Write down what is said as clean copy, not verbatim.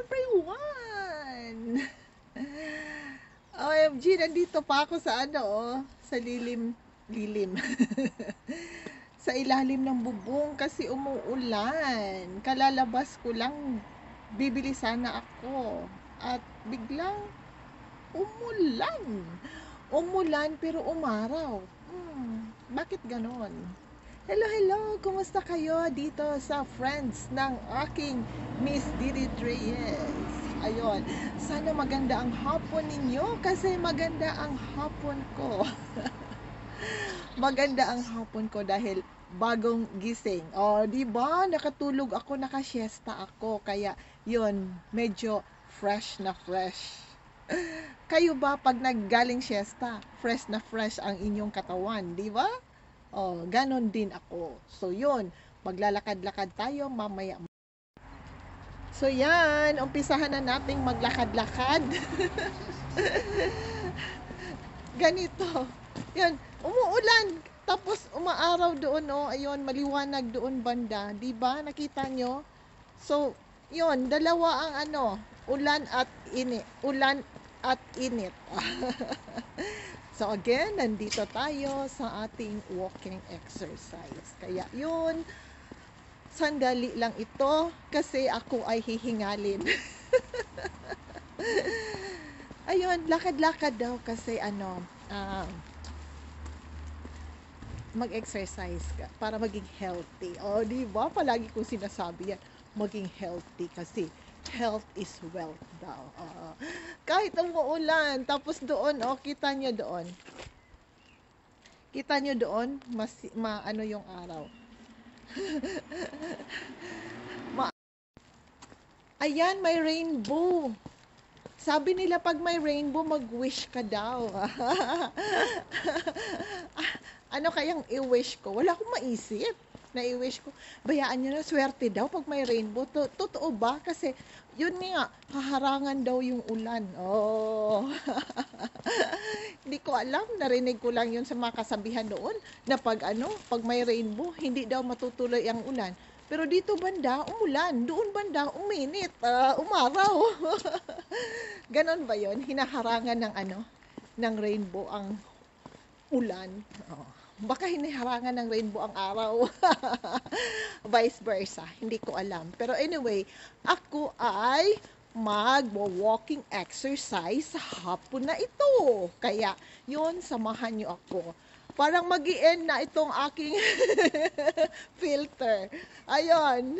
everyone! OMG, nandito pa ako sa sa lilim. Sa ilalim ng bubong kasi umuulan. Kalalabas ko lang, bibili sana ako. At biglang umulan. Umulan pero umaraw. Bakit ganon? Hello, kumusta kayo dito sa friends ng aking Miss Didi Reyes? Ayun, sana maganda ang hapon ninyo kasi maganda ang hapon ko. Maganda ang hapon ko dahil bagong gising. Di ba? Nakatulog ako, nakasiesta ako. Kaya, yun, medyo fresh na fresh. Kayo ba pag naggaling siesta, fresh na fresh ang inyong katawan, di ba? Ganon din ako. So, yun, maglalakad-lakad tayo mamaya. So, yan, umpisahan na nating maglakad-lakad. Ganito. Yun, umuulan. Tapos, umaaraw doon, ayun, maliwanag doon banda. Diba? Nakita nyo? So, yun, dalawa ang ulan at init. Ulan at init. So, again, nandito tayo sa ating walking exercise. Kaya, yun, sandali lang ito kasi ako ay hihingalin. Ayun, lakad-lakad daw kasi mag-exercise ka para maging healthy. Di ba? Palagi kong sinasabi yan, maging healthy kasi health is wealth daw. Kahit umuulan, tapos doon, kita nyo doon. Kita nyo doon, ano yung araw. Ayan, may rainbow. Sabi nila pag may rainbow, mag-wish ka daw. Ano kayang i-wish ko? Wala akong maisip na i-wish ko. Bayaan nyo na, swerte daw pag may rainbow. Totoo ba? Kasi, yun nga, haharangan daw yung ulan. Hindi ko alam, narinig ko lang yun sa mga kasabihan doon, na pag may rainbow, hindi daw matutuloy ang ulan. Pero dito banda, umulan. Doon banda, uminit. Umaraw. Ganon ba yun? Hinaharangan ng rainbow ang ulan. Baka hiniharangan ng rainbow ang araw. Vice versa. Hindi ko alam. Pero anyway, ako ay mag-walking exercise sa hapon na ito. Kaya, yun, samahan nyo ako. Parang mag-i-end na itong aking filter. Ayun.